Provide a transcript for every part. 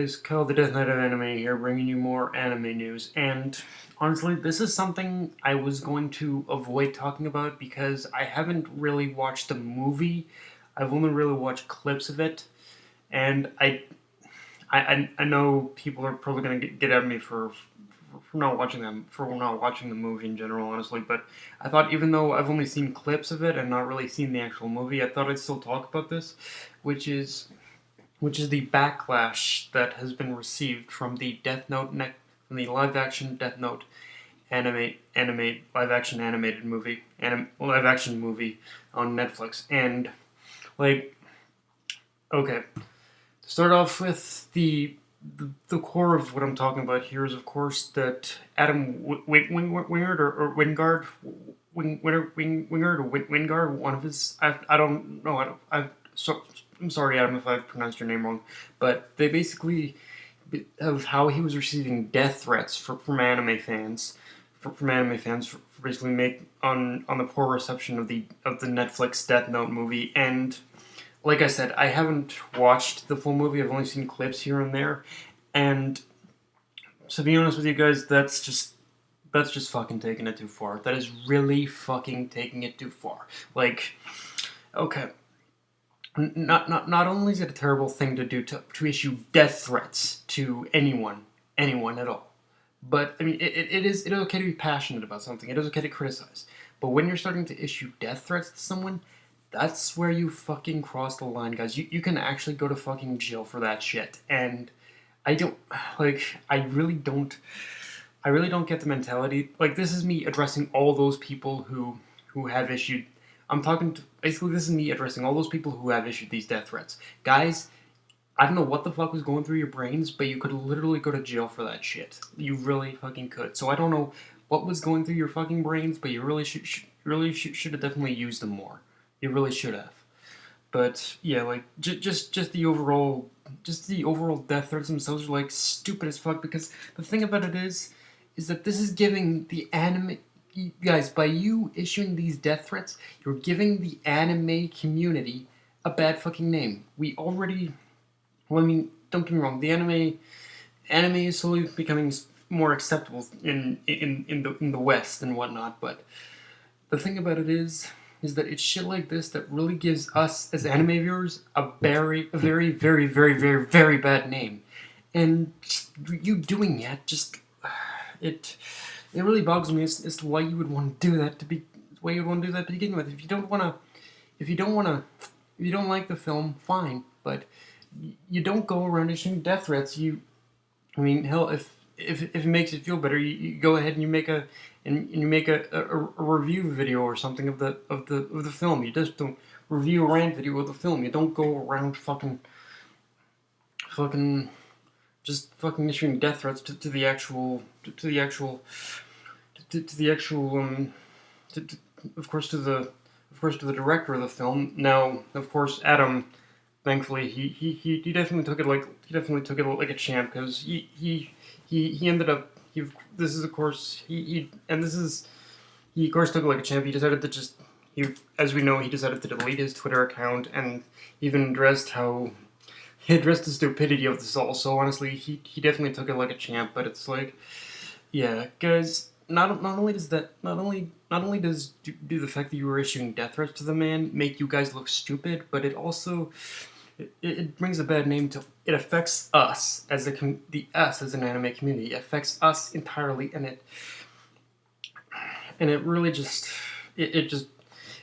guys, Kyle the Death Knight of Anime here, bringing you more anime news. And honestly, this is something I was going to avoid talking about because I haven't really watched the movie. I've only really watched clips of it, and I know people are probably gonna get at me for not watching them for not watching the movie in general, honestly. But I thought even though I've only seen clips of it and not really seen the actual movie, I thought I'd still talk about this, which is the backlash that has been received from the from the live action Death Note live action animated movie, live action movie on Netflix. And like, okay, to start off with the core of what I'm talking about here is, of course, that Adam Wingard or Wingard, Wingard or Wingard, one of his, I don't know, so I'm sorry, Adam, if I pronounced your name wrong, but they basically of how he was receiving death threats from anime fans, for basically make on the poor reception of the Netflix Death Note movie. And like I said, I haven't watched the full movie. I've only seen clips here and there, and to be honest with you guys, that's just fucking taking it too far. That is really fucking taking it too far. Like, okay, not only is it a terrible thing to do to issue death threats to anyone at all, but I mean it is okay to be passionate about something. It is okay to criticize, but when you're starting to issue death threats to someone, that's where you fucking cross the line, guys. You can actually go to fucking jail for that shit. And I don't like. I really don't get the mentality. Like, this is me addressing all those people who have issued. I'm talking to, basically, this is me addressing all those people who have issued these death threats. Guys, I don't know what the fuck was going through your brains, but you could literally go to jail for that shit. You really fucking could. So I don't know what was going through your fucking brains, but you really should have definitely used them more. You really should have. But yeah, like just the overall death threats themselves are like stupid as fuck, because the thing about it is that this is giving the anime guys, by you issuing these death threats, you're giving the anime community a bad fucking name. We already, well, I mean, don't get me wrong, the anime is slowly becoming more acceptable in the West and whatnot, but the thing about it is that it's shit like this that really gives us as anime viewers a very bad name. And you doing that, just it really boggles me as to why you would want to do that to begin with. If you don't like the film, fine, but you don't go around issuing death threats. I mean, hell, if it makes it feel better, you go ahead and you make a review video or something of the film. You just don't review a rant video of the film. You don't go around fucking just fucking issuing death threats to the actual of course to the director of the film. Now, of course, Adam, thankfully, he definitely took it like a champ, because he ended up, this is of course he of course took it like a champ. He decided to as we know, he decided to delete his Twitter account, and even he addressed the stupidity of this all. So honestly, he definitely took it like a champ. But it's like, yeah, guys, not only does do the fact that you were issuing death threats to the man make you guys look stupid, but it also it brings a bad name to. It affects us as us as an anime community. It affects us entirely, and it really just it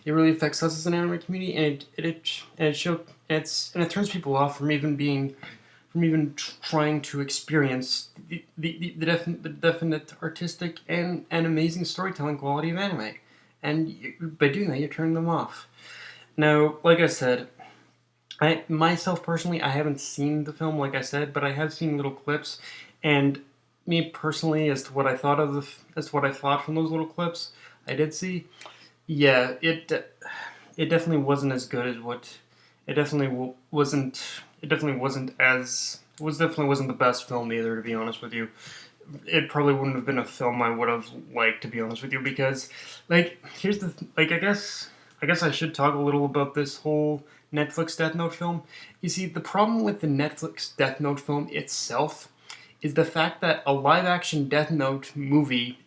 really affects us as an anime community, and it turns people off from even trying to experience the definite artistic and amazing storytelling quality of anime. And by doing that, you turn them off. Now, like I said, myself personally, I haven't seen the film, like I said, but I have seen little clips, and me personally, as to what I thought from those little clips, I did see. Yeah, it definitely wasn't as good as what it definitely wasn't. It definitely wasn't the best film either, to be honest with you. It probably wouldn't have been a film I would have liked, to be honest with you, because, like, here's the I I guess I should talk a little about this whole Netflix Death Note film. You see, the problem with the Netflix Death Note film itself is the fact that a live action Death Note movie,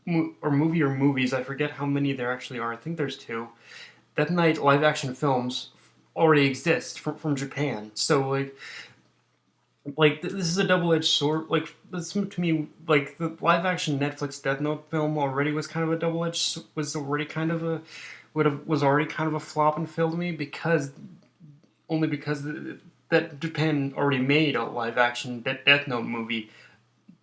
or movies, I forget how many there actually are, I think there's two, Death Note live action films already exist from Japan. So, this is a double-edged sword. Like, this to me, like, the live-action Netflix Death Note film already was kind of a double-edged, was already kind of a flop and failed me because that Japan already made a live-action Death Note movie,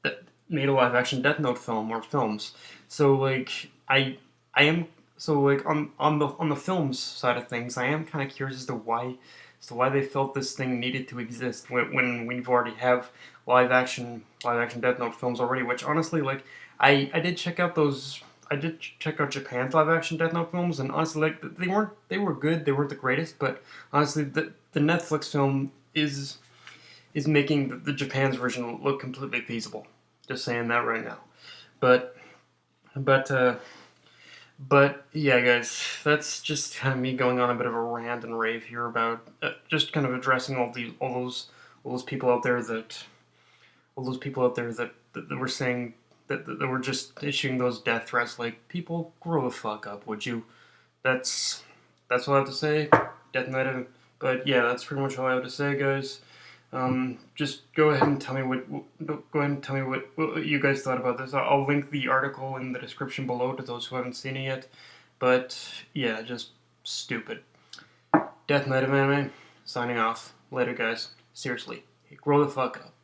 that made a live-action Death Note film or films. So like I am so like on the films side of things, I am kind of curious as to why they felt this thing needed to exist when we've already have live action Death Note films already. Which honestly, like I did check out those. I did check out Japan's live action Death Note films, and honestly, like they were good. They weren't the greatest, but honestly, the Netflix film is making the Japan's version look completely feasible. Just saying that right now. But but yeah, guys, that's just kind of me going on a bit of a rant and rave here about just kind of addressing all those people out there that were saying that were just issuing those death threats. Like, people, grow the fuck up, would you? That's that's all I have to say. Death Knight. But yeah, that's pretty much all I have to say, guys. Just go ahead and tell me what you guys thought about this. I'll link the article in the description below to those who haven't seen it yet. But yeah, just stupid. Death Knight of Anime, signing off. Later, guys. Seriously, grow the fuck up.